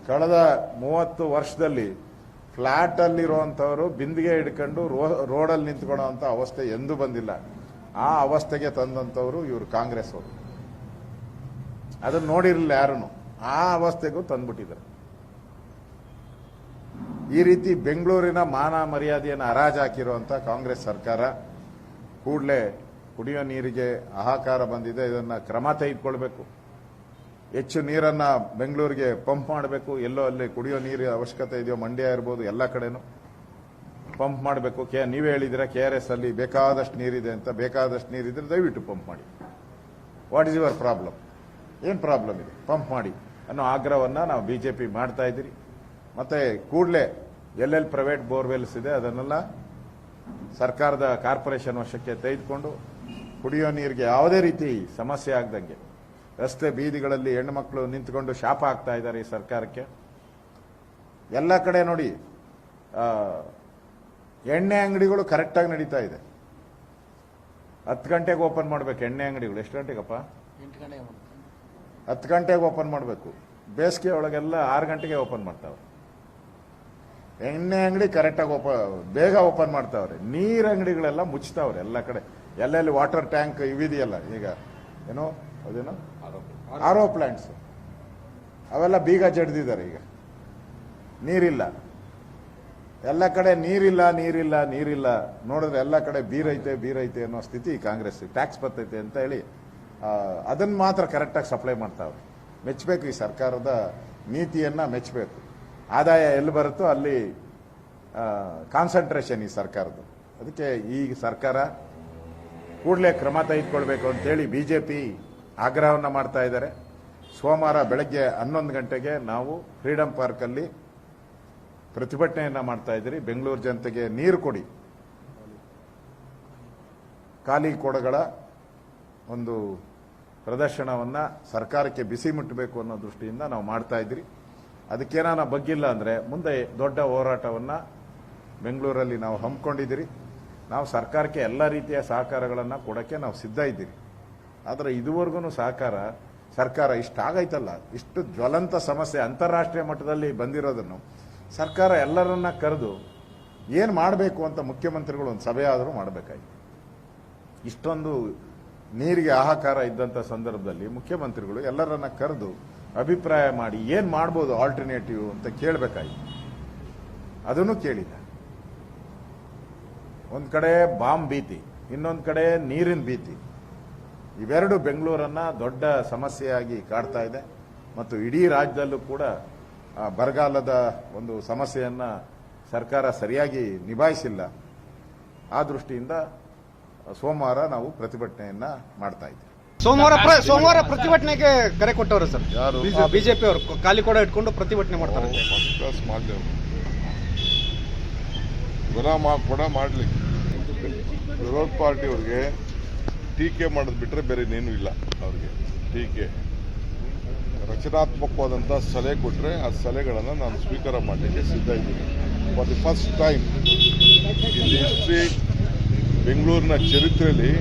ಕಳೆದ 30 ವರ್ಷದಲ್ಲಿ ಫ್ಲಾಟ್ ಅಲ್ಲಿರುವಂತವರು ಬಿಂದಿಗೆ ಹಿಡ್ಕೊಂಡು ರೋಡಲ್ಲಿ ನಿಂತ್ಕೊಳ್ಳೋಂಥ ಅವಸ್ಥೆ ಎಂದೂ ಬಂದಿಲ್ಲ. ಆ ಅವಸ್ಥೆಗೆ ತಂದಂತವರು ಇವರು ಕಾಂಗ್ರೆಸ್ ಅವರು. ಅದನ್ನ ನೋಡಿರಲಿಲ್ಲ ಯಾರನ್ನು. ಆ ಅವಸ್ಥೆಗೂ ತಂದ್ಬಿಟ್ಟಿದ್ದಾರೆ. ಈ ರೀತಿ ಬೆಂಗಳೂರಿನ ಮಾನ ಮರ್ಯಾದೆಯನ್ನು ಹರಾಜಾಕಿರುವಂತ ಕಾಂಗ್ರೆಸ್ ಸರ್ಕಾರ ಕೂಡಲೇ ಕುಡಿಯೋ ನೀರಿಗೆ ಹಾಹಾಕಾರ ಬಂದಿದೆ. ಇದನ್ನ ಕ್ರಮ ತೆಗೆದುಕೊಳ್ಬೇಕು. ಹೆಚ್ಚು ನೀರನ್ನ ಬೆಂಗಳೂರಿಗೆ ಪಂಪ್ ಮಾಡಬೇಕು. ಎಲ್ಲೋ ಅಲ್ಲಿ ಕುಡಿಯೋ ನೀರಿನ ಅವಶ್ಯಕತೆ ಇದೆಯೋ, ಮಂಡ್ಯ ಇರ್ಬೋದು, ಎಲ್ಲ ಕಡೆನೂ ಪಂಪ್ ಮಾಡಬೇಕು. ನೀವೇ ಹೇಳಿದ್ರೆ KRS ಅಲ್ಲಿ ಬೇಕಾದಷ್ಟು ನೀರಿದೆ ಅಂತ. ಬೇಕಾದಷ್ಟು ನೀರಿದ್ರೆ ದಯವಿಟ್ಟು ಪಂಪ್ ಮಾಡಿ. What is your problem? ಏನು ಪ್ರಾಬ್ಲಮ್ ಇದೆ? ಪಂಪ್ ಮಾಡಿ ಅನ್ನೋ ಆಗ್ರಹವನ್ನ ನಾವು ಬಿಜೆಪಿ ಮಾಡ್ತಾ ಇದ್ದೀರಿ. ಮತ್ತೆ ಕೂಡಲೇ ಎಲ್ಲೆಲ್ಲಿ ಪ್ರೈವೇಟ್ ಬೋರ್ವೆಲ್ಸ್ ಇದೆ ಅದನ್ನೆಲ್ಲ ಸರ್ಕಾರದ ಕಾರ್ಪೊರೇಷನ್ ವಶಕ್ಕೆ ತೆಗೆದುಕೊಂಡು ಕುಡಿಯೋ ನೀರಿಗೆ ಯಾವುದೇ ರೀತಿ ಸಮಸ್ಯೆ ಆಗದಂಗೆ, ರಸ್ತೆ ಬೀದಿಗಳಲ್ಲಿ ಹೆಣ್ಣು ಮಕ್ಕಳು ನಿಂತ್ಕೊಂಡು ಶಾಪ ಆಗ್ತಾ ಇದ್ದಾರೆ ಈ ಸರ್ಕಾರಕ್ಕೆ. ಎಲ್ಲ ಕಡೆ ನೋಡಿ ಎಣ್ಣೆ ಅಂಗಡಿಗಳು ಕರೆಕ್ಟಾಗಿ ನಡೀತಾ ಇದೆ. 10 ಗಂಟೆಗೆ ಓಪನ್ ಮಾಡಬೇಕು ಎಣ್ಣೆ ಅಂಗಡಿಗಳು. ಎಷ್ಟು ಗಂಟೆಗಪ್ಪ? 10 ಗಂಟೆಗೆ ಓಪನ್ ಮಾಡಬೇಕು. ಬೇಸಿಗೆ ಒಳಗೆಲ್ಲ 6 ಗಂಟೆಗೆ ಓಪನ್ ಮಾಡ್ತಾವ್ರೆ. ಎಣ್ಣೆ ಅಂಗಡಿ ಕರೆಕ್ಟಾಗಿ ಬೇಗ ಓಪನ್ ಮಾಡ್ತಾವ್ರೆ. ನೀರ್ ಅಂಗಡಿಗಳೆಲ್ಲ ಮುಚ್ತಾವ್ರೆ ಎಲ್ಲ ಕಡೆ. ಎಲ್ಲೆಲ್ಲಿ ವಾಟರ್ ಟ್ಯಾಂಕ್ ಇವಿದೆಯಲ್ಲ, ಈಗ ಏನೋ ಅದೇನೋ RO ಪ್ಲಾಂಟ್ಸ್ ಅವೆಲ್ಲ ಬೀಗ ಜಡ್ದಿದ್ದಾರೆ. ಈಗ ನೀರಿಲ್ಲ, ಎಲ್ಲ ಕಡೆ ನೀರಿಲ್ಲ ನೀರಿಲ್ಲ ನೀರಿಲ್ಲ. ನೋಡಿದ್ರೆ ಎಲ್ಲ ಕಡೆ ಬೀರೈತೆ ಅನ್ನೋ ಸ್ಥಿತಿ ಕಾಂಗ್ರೆಸ್. ಟ್ಯಾಕ್ಸ್ ಬರ್ತೈತೆ ಅಂತ ಹೇಳಿ ಅದನ್ನ ಮಾತ್ರ ಕರೆಕ್ಟಾಗಿ ಸಪ್ಲೈ ಮಾಡ್ತಾವೆ. ಮೆಚ್ಚಬೇಕು, ಈ ಸರ್ಕಾರದ ನೀತಿಯನ್ನ ಮೆಚ್ಚಬೇಕು. ಆದಾಯ ಎಲ್ಲಿ ಬರುತ್ತೋ ಅಲ್ಲಿ ಕಾನ್ಸಂಟ್ರೇಷನ್ ಈ ಸರ್ಕಾರದ್ದು. ಅದಕ್ಕೆ ಈ ಸರ್ಕಾರ ಕೂಡಲೇ ಕ್ರಮ ತೆಗೆದುಕೊಳ್ಬೇಕು ಅಂತೇಳಿ ಬಿಜೆಪಿ ಆಗ್ರಹವನ್ನು ಮಾಡ್ತಾ ಇದ್ದಾರೆ. ಸೋಮವಾರ ಬೆಳಗ್ಗೆ 11 ಗಂಟೆಗೆ ನಾವು ಫ್ರೀಡಂ ಪಾರ್ಕ್ ಅಲ್ಲಿ ಪ್ರತಿಭಟನೆಯನ್ನ ಮಾಡ್ತಾ ಇದ್ದೀರಿ. ಬೆಂಗಳೂರು ಜನತೆಗೆ ನೀರು ಕೊಡಿ, ಖಾಲಿ ಕೊಡಗಳ ಒಂದು ಪ್ರದರ್ಶನವನ್ನ ಸರ್ಕಾರಕ್ಕೆ ಬಿಸಿ ಮುಟ್ಟಬೇಕು ಅನ್ನೋ ದೃಷ್ಟಿಯಿಂದ ನಾವು ಮಾಡ್ತಾ ಇದ್ದೀರಿ. ಅದಕ್ಕೇನಾನ ಬಗ್ಗಿಲ್ಲ ಅಂದ್ರೆ ಮುಂದೆ ದೊಡ್ಡ ಹೋರಾಟವನ್ನ ಬೆಂಗಳೂರಲ್ಲಿ ನಾವು ಹಮ್ಮಿಕೊಂಡಿದ್ದೀರಿ. ನಾವು ಸರ್ಕಾರಕ್ಕೆ ಎಲ್ಲ ರೀತಿಯ ಸಹಕಾರಗಳನ್ನು ಕೊಡಕ್ಕೆ ನಾವು ಸಿದ್ಧ ಇದ್ದೀರಿ. ಆದರೆ ಇದುವರೆಗೂ ಸರ್ಕಾರ ಇಷ್ಟಾಗೈತಲ್ಲ, ಇಷ್ಟು ಜ್ವಲಂತ ಸಮಸ್ಯೆ ಅಂತಾರಾಷ್ಟ್ರೀಯ ಮಟ್ಟದಲ್ಲಿ ಬಂದಿರೋದನ್ನು ಸರ್ಕಾರ ಎಲ್ಲರನ್ನ ಕರೆದು ಏನು ಮಾಡಬೇಕು ಅಂತ ಮುಖ್ಯಮಂತ್ರಿಗಳು ಒಂದು ಸಭೆ ಆದರೂ ಮಾಡಬೇಕಾಗಿತ್ತು. ಇಷ್ಟೊಂದು ನೀರಿಗೆ ಹಾಹಾಕಾರ ಇದ್ದಂಥ ಸಂದರ್ಭದಲ್ಲಿ ಮುಖ್ಯಮಂತ್ರಿಗಳು ಎಲ್ಲರನ್ನ ಕರೆದು ಅಭಿಪ್ರಾಯ ಮಾಡಿ ಏನು ಮಾಡ್ಬೋದು ಆಲ್ಟರ್ನೇಟಿವ್ ಅಂತ ಕೇಳಬೇಕಾಗಿತ್ತು. ಅದನ್ನು ಕೇಳಿಲ್ಲ. ಒಂದು ಕಡೆ ಬಾಂಬ್ ಭೀತಿ, ಇನ್ನೊಂದು ಕಡೆ ನೀರಿನ ಭೀತಿ. ಇವೆರಡು ಬೆಂಗಳೂರನ್ನ ದೊಡ್ಡ ಸಮಸ್ಯೆಯಾಗಿ ಕಾಡ್ತಾ ಇದೆ. ಮತ್ತು ಇಡೀ ರಾಜ್ಯದಲ್ಲೂ ಕೂಡ ಬರಗಾಲದ ಒಂದು ಸಮಸ್ಯೆಯನ್ನ ಸರ್ಕಾರ ಸರಿಯಾಗಿ ನಿಭಾಯಿಸಿಲ್ಲ. ಆ ದೃಷ್ಟಿಯಿಂದ ಸೋಮವಾರ ನಾವು ಪ್ರತಿಭಟನೆಯನ್ನ ಮಾಡ್ತಾ ಇದ್ದೀವಿ. ಸೋಮವಾರ ಪ್ರತಿಭಟನೆಗೆ ಕರೆ ಕೊಟ್ಟವರು ಸರ್ ಯಾರು? ಬಿಜೆಪಿ ಅವರು ಖಾಲಿ ಕೂಡ ಇಟ್ಕೊಂಡು ಪ್ರತಿಭಟನೆ ಮಾಡ್ತಾರೆ. ಕೂಡ ಮಾಡ್ಲಿ. ವಿರೋಧ ಪಾರ್ಟಿಯವ್ರಿಗೆ ಟೀಕೆ ಮಾಡೋದು ಬಿಟ್ಟರೆ ಬೇರೆ ಇನ್ನೇನು ಇಲ್ಲ. ಅವ್ರಿಗೆ ಟೀಕೆ ರಚನಾತ್ಮಕವಾದಂಥ ಸಲಹೆ ಕೊಟ್ಟರೆ ಆ ಸಲಹೆಗಳನ್ನು ನಾನು ಸ್ವೀಕಾರ ಮಾಡಲಿಕ್ಕೆ ಸಿದ್ಧ ಇದ್ದೀನಿ. For the first time in history ಬೆಂಗಳೂರಿನ ಚರಿತ್ರೆಯಲ್ಲಿ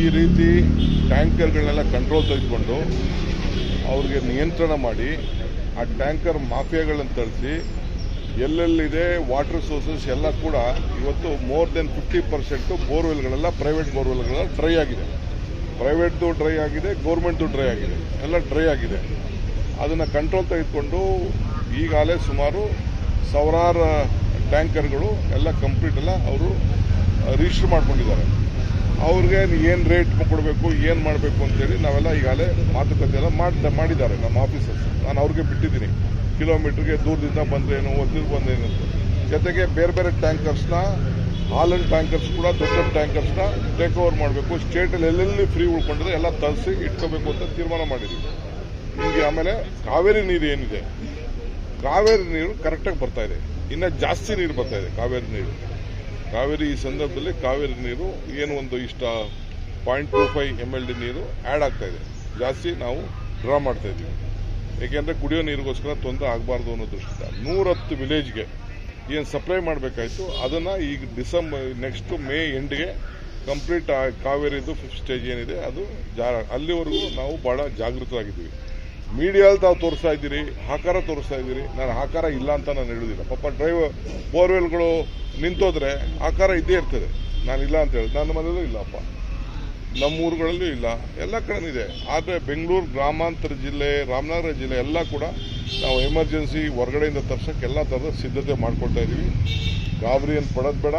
ಈ ರೀತಿ ಟ್ಯಾಂಕರ್ಗಳನ್ನೆಲ್ಲ ಕಂಟ್ರೋಲ್ ತೆಗೆದುಕೊಂಡು ಅವ್ರಿಗೆ ನಿಯಂತ್ರಣ ಮಾಡಿ ಆ ಟ್ಯಾಂಕರ್ ಮಾಫಿಯಾಗಳನ್ನು ತರಿಸಿ ಎಲ್ಲೆಲ್ಲಿದೆ ವಾಟರ್ ಸೋರ್ಸಸ್ ಎಲ್ಲ ಕೂಡ ಇವತ್ತು ಮೋರ್ ದೆನ್ 50% ಬೋರ್ವೆಲ್ಗಳೆಲ್ಲ ಪ್ರೈವೇಟ್ ಬೋರ್ವೆಲ್ಗಳೆಲ್ಲ ಡ್ರೈ ಆಗಿದೆ. ಪ್ರೈವೇಟ್ದು ಡ್ರೈ ಆಗಿದೆ, ಗೌರ್ಮೆಂಟ್ದು ಡ್ರೈ ಆಗಿದೆ, ಎಲ್ಲ ಡ್ರೈ ಆಗಿದೆ. ಅದನ್ನು ಕಂಟ್ರೋಲ್ ತೆಗೆದುಕೊಂಡು ಈಗಾಗಲೇ ಸುಮಾರು ಸಾವಿರಾರು ಟ್ಯಾಂಕರ್ಗಳು ಎಲ್ಲ ಕಂಪ್ಲೀಟ್ ಎಲ್ಲ ಅವರು ರಿಜಿಸ್ಟರ್ ಮಾಡ್ಕೊಂಡಿದ್ದಾರೆ. ಅವ್ರಿಗೆ ಏನು ರೇಟ್ ಕೊಡಬೇಕು, ಏನು ಮಾಡಬೇಕು ಅಂತೇಳಿ ನಾವೆಲ್ಲ ಈಗಾಗಲೇ ಮಾತುಕತೆ ಎಲ್ಲ ಮಾಡಿದ್ದಾರೆ ನಮ್ಮ ಆಫೀಸರ್ಸ್. ನಾನು ಅವ್ರಿಗೆ ಬಿಟ್ಟಿದ್ದೀನಿ, ಕಿಲೋಮೀಟರ್ಗೆ ದೂರದಿಂದ ಬಂದ್ರೇನು, ಒತ್ತಿರು ಬಂದೇನು ಅಂತ. ಜೊತೆಗೆ ಬೇರೆ ಬೇರೆ ಟ್ಯಾಂಕರ್ಸ್ನ, ಹಾಲಂಡ್ ಟ್ಯಾಂಕರ್ಸ್ ಕೂಡ ದೊಡ್ಡ ಟ್ಯಾಂಕರ್ಸ್ನ ಟೇಕ್ ಓವರ್ ಮಾಡಬೇಕು. ಸ್ಟೇಟಲ್ಲಿ ಎಲ್ಲೆಲ್ಲಿ ಫ್ರೀ ಉಳ್ಕೊಂಡಿದೆ ಎಲ್ಲ ತರಿಸಿ ಇಟ್ಕೋಬೇಕು ಅಂತ ತೀರ್ಮಾನ ಮಾಡಿದ್ದೀವಿ. ಹಿಂಗೆ ಆಮೇಲೆ ಕಾವೇರಿ ನೀರು ಏನಿದೆ, ಕಾವೇರಿ ನೀರು ಕರೆಕ್ಟಾಗಿ ಬರ್ತಾ ಇದೆ. ಇನ್ನು ಜಾಸ್ತಿ ನೀರು ಬರ್ತಾ ಇದೆ ಕಾವೇರಿ ನೀರು. ಕಾವೇರಿ ಈ ಸಂದರ್ಭದಲ್ಲಿ ಕಾವೇರಿ ನೀರು ಏನು ಒಂದು ಇಷ್ಟ 0.25 mld ನೀರು ಆ್ಯಡ್ ಆಗ್ತಾ ಇದೆ. ಜಾಸ್ತಿ ನಾವು ಡ್ರಾ ಮಾಡ್ತಾ ಇದ್ದೀವಿ. ಏಕೆಂದರೆ ಕುಡಿಯೋ ನೀರಿಗೋಸ್ಕರ ತೊಂದರೆ ಆಗಬಾರ್ದು ಅನ್ನೋ ದೃಷ್ಟಿಯಿಂದ 110 ವಿಲೇಜ್ಗೆ ಏನು ಸಪ್ಲೈ ಮಾಡಬೇಕಾಯ್ತು ಅದನ್ನು ಈಗ ನೆಕ್ಸ್ಟ್ ಮೇ ಎಂಡ್ಗೆ ಕಂಪ್ಲೀಟ್ ಕಾವೇರಿದು 5th ಸ್ಟೇಜ್ ಏನಿದೆ ಅದು ಅಲ್ಲಿವರೆಗೂ ನಾವು ಭಾಳ ಜಾಗೃತರಾಗಿದ್ದೀವಿ. ಮೀಡಿಯಾದಲ್ಲಿ ತಾವು ತೋರಿಸ್ತಾ ಇದ್ದೀರಿ, ಆಕಾರ ತೋರಿಸ್ತಾ ಇದ್ದೀರಿ. ನಾನು ಆಕಾರ ಇಲ್ಲ ಅಂತ ನಾನು ಹೇಳುದಿಲ್ಲ. ಪಾಪ ಬೋರ್ವೆಲ್ಗಳು ನಿಂತೋದ್ರೆ ಆಕಾರ ಇದ್ದೇ ಇರ್ತದೆ. ನಾನಿಲ್ಲ ಅಂತ ಹೇಳಿ, ನನ್ನ ಮನೆಯಲ್ಲೂ ಇಲ್ಲಪ್ಪ, ನಮ್ಮ ಊರುಗಳಲ್ಲೂ ಇಲ್ಲ, ಎಲ್ಲ ಕಡೆನೂ ಇದೆ. ಆದರೆ ಬೆಂಗಳೂರು ಗ್ರಾಮಾಂತರ ಜಿಲ್ಲೆ, ರಾಮನಗರ ಜಿಲ್ಲೆ ಎಲ್ಲ ಕೂಡ ನಾವು ಎಮರ್ಜೆನ್ಸಿ ಹೊರಗಡೆಯಿಂದ ತರ್ಸೋಕ್ಕೆ ಎಲ್ಲ ಥರದ ಸಿದ್ಧತೆ ಮಾಡ್ಕೊಳ್ತಾ ಇದ್ದೀವಿ. ಗಾಬರಿಯನ್ನು ಪಡೋದು ಬೇಡ.